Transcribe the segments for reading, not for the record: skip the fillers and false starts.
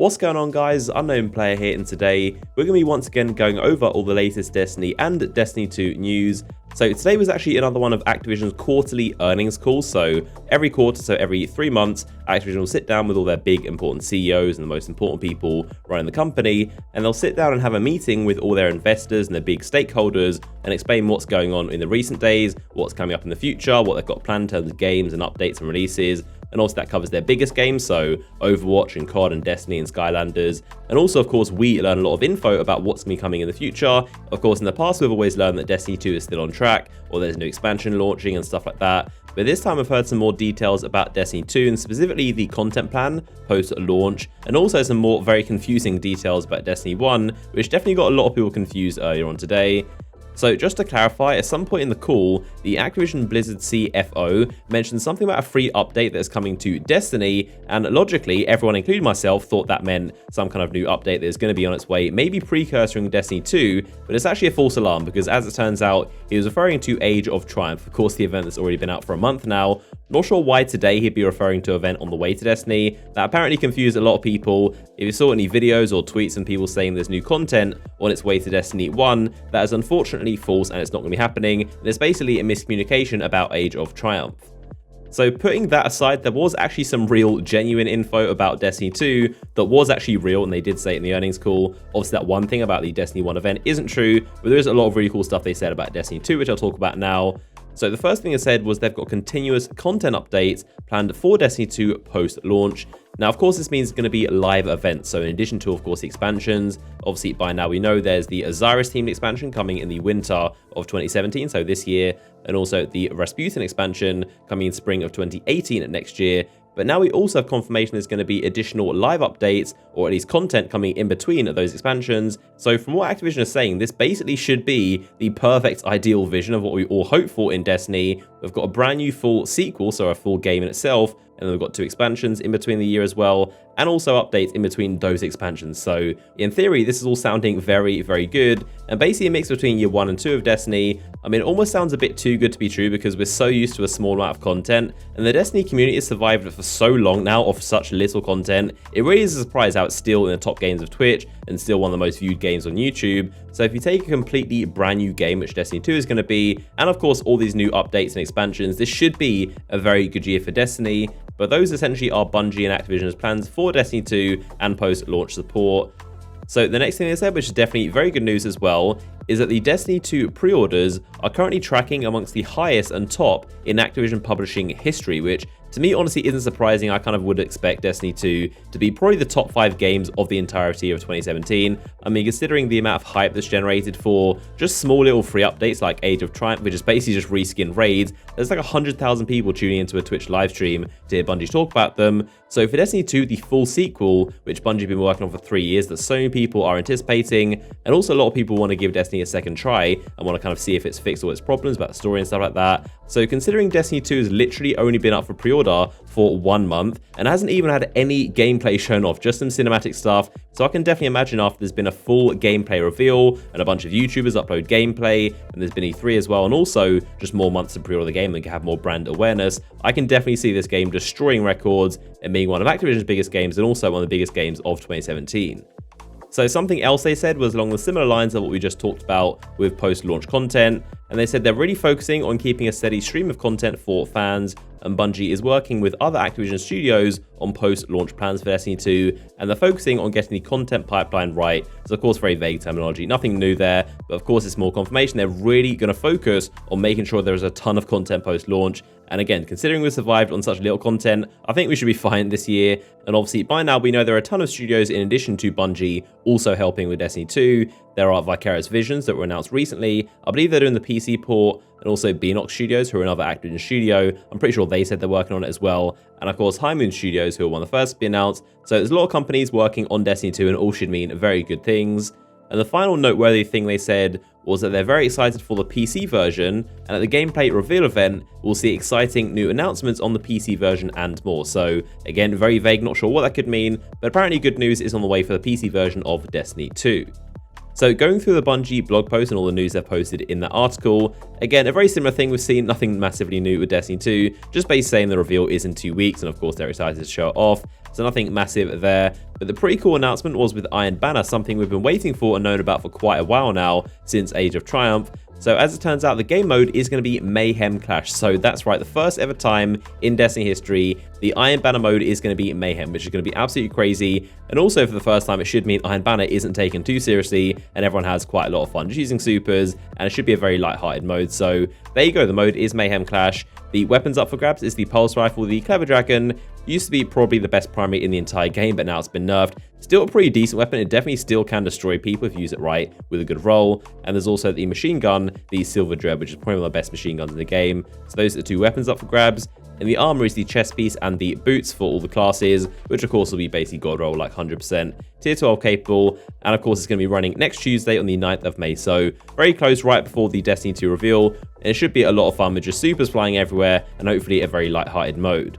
What's going on, guys? Unknown Player here, and today we're going to be once again going over all the latest Destiny and Destiny 2 news. So today was actually another one of Activision's quarterly earnings calls. So every quarter, so every 3 months, Activision will sit down with all their big important CEOs and the most important people running the company, and they'll sit down and have a meeting with all their investors and their big stakeholders and explain what's going on in the recent days, what's coming up in the future, what they've got planned in terms of games and updates and releases. And also that covers their biggest games, so Overwatch and COD and Destiny and Skylanders. And also, of course, we learn a lot of info about what's going to be coming in the future. Of course, in the past, we've always learned that Destiny 2 is still on track, or there's a new expansion launching and stuff like that. But this time I've heard some more details about Destiny 2, and specifically the content plan post-launch, and also some more very confusing details about Destiny 1, which definitely got a lot of people confused earlier on today. So just to clarify, at some point in the call, the Activision Blizzard CFO mentioned something about a free update that is coming to Destiny, and logically, everyone, including myself, thought that meant some kind of new update that is going to be on its way, maybe precursoring Destiny 2, but it's actually a false alarm, because as it turns out, he was referring to Age of Triumph, of course the event that's already been out for a month now. Not sure why today he'd be referring to an event on the way to Destiny. That apparently confused a lot of people. If you saw any videos or tweets and people saying there's new content on its way to Destiny 1, that is unfortunately false and it's not going to be happening. There's basically a miscommunication about Age of Triumph. So putting that aside, there was actually some real genuine info about Destiny 2 that was actually real, and they did say it in the earnings call. Obviously that one thing about the Destiny 1 event isn't true, but there is a lot of really cool stuff they said about Destiny 2, which I'll talk about now. So the first thing they said was they've got continuous content updates planned for Destiny 2 post-launch. Now, of course, this means it's going to be live events. So in addition to, of course, the expansions, obviously by now we know there's the Osiris-themed expansion coming in the winter of 2017, so this year, and also the Rasputin expansion coming in spring of 2018 next year. But now we also have confirmation there's going to be additional live updates, or at least content coming in between those expansions. So from what Activision is saying, this basically should be the perfect ideal vision of what we all hope for in Destiny. We've got a brand new full sequel, so a full game in itself, and then we've got 2 expansions in between the year as well, and also updates in between those expansions. So in theory, this is all sounding very, very good, and basically a mix between year 1 and 2 of Destiny. I mean, it almost sounds a bit too good to be true, because we're so used to a small amount of content, and the Destiny community has survived for so long now off such little content. It really is a surprise how it's still in the top games of Twitch and still one of the most viewed games on YouTube. So if you take a completely brand new game, which Destiny 2 is going to be, and of course all these new updates and expansions, this should be a very good year for Destiny. But those essentially are Bungie and Activision's plans for Destiny 2 and post-launch support. So the next thing they said, which is definitely very good news as well, is that the Destiny 2 pre-orders are currently tracking amongst the highest and top in Activision publishing history, which to me honestly isn't surprising. I kind of would expect Destiny 2 to be probably the top 5 games of the entirety of 2017. I mean, considering the amount of hype that's generated for just small little free updates like Age of Triumph, which is basically just reskin raids, there's like 100,000 people tuning into a Twitch live stream to hear Bungie talk about them. So for Destiny 2, the full sequel, which Bungie have been working on for 3 years, that so many people are anticipating, and also a lot of people want to give Destiny a second try and want to kind of see if it's fixed all its problems about the story and stuff like that. So considering Destiny 2 has literally only been up for pre-order for 1 month and hasn't even had any gameplay shown off, just some cinematic stuff, so I can definitely imagine after there's been a full gameplay reveal and a bunch of YouTubers upload gameplay, and there's been E3 as well, and also just more months to pre-order the game and have more brand awareness, I can definitely see this game destroying records and being one of Activision's biggest games and also one of the biggest games of 2017. So something else they said was along the similar lines of what we just talked about with post-launch content, and they said they're really focusing on keeping a steady stream of content for fans, and Bungie is working with other Activision studios on post-launch plans for Destiny 2, and they're focusing on getting the content pipeline right. It's of course very vague terminology, nothing new there, but of course it's more confirmation they're really going to focus on making sure there is a ton of content post-launch. And again, considering we survived on such little content, I think we should be fine this year. And obviously by now we know there are a ton of studios in addition to Bungie also helping with Destiny 2. There are Vicarious Visions that were announced recently. I believe they're doing the PC port, and also Beanox Studios, who are another Activision studio. I'm pretty sure they said they're working on it as well. And of course High Moon Studios, who are one of the first to be announced. So there's a lot of companies working on Destiny 2 and all should mean very good things. And the final noteworthy thing they said was that they're very excited for the PC version, and at the gameplay reveal event, we'll see exciting new announcements on the PC version and more. So again, very vague, not sure what that could mean, but apparently good news is on the way for the PC version of Destiny 2. So going through the Bungie blog post and all the news they've posted in that article, again, a very similar thing we've seen, nothing massively new with Destiny 2, just basically saying the reveal is in 2 weeks, and of course they're excited to show it off. so nothing massive there. But the pretty cool announcement was with Iron Banner, something we've been waiting for and known about for quite a while now, since Age of Triumph. So as it turns out, the game mode is going to be Mayhem Clash. So that's right, the first ever time in Destiny history, the Iron Banner mode is going to be Mayhem, which is going to be absolutely crazy. And also for the first time, it should mean Iron Banner isn't taken too seriously and everyone has quite a lot of fun just using supers, and it should be a very light-hearted mode. So there you go, the mode is Mayhem Clash. The weapons up for grabs is the Pulse Rifle, the Clever Dragon. Used to be probably the best primary in the entire game, but now it's been nerfed. Still a pretty decent weapon. It definitely still can destroy people if you use it right with a good roll. And there's also the machine gun, the Silver Dread, which is probably one of the best machine guns in the game. So those are the two weapons up for grabs. And the armor is the chest piece and the boots for all the classes, which of course will be basically god roll like 100%. Tier 12 capable, and of course it's going to be running next Tuesday on the 9th of May. So very close, right before the Destiny 2 reveal. And it should be a lot of fun with just supers flying everywhere and hopefully a very light-hearted mode.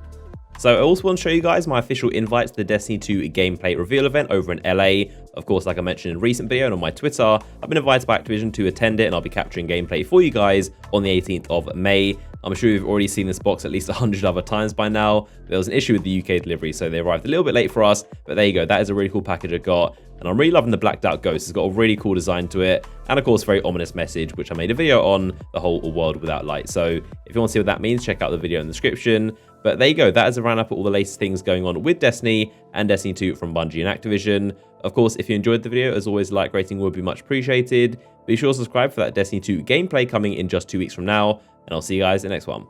So I also want to show you guys my official invite to the Destiny 2 gameplay reveal event over in LA. Of course, like I mentioned in a recent video and on my Twitter, I've been invited by Activision to attend it, and I'll be capturing gameplay for you guys on the 18th of May. I'm sure you've already seen this box at least 100 other times by now. There was an issue with the UK delivery, so they arrived a little bit late for us, but there you go. That is a really cool package I got, and I'm really loving the blacked out ghost. It's got a really cool design to it, and of course, very ominous message, which I made a video on, the whole world without light. So if you want to see what that means, check out the video in the description. But there you go, that is a roundup of all the latest things going on with Destiny and Destiny 2 from Bungie and Activision. Of course, if you enjoyed the video, as always, like rating would be much appreciated. Be sure to subscribe for that Destiny 2 gameplay coming in just 2 weeks from now, and I'll see you guys in the next one.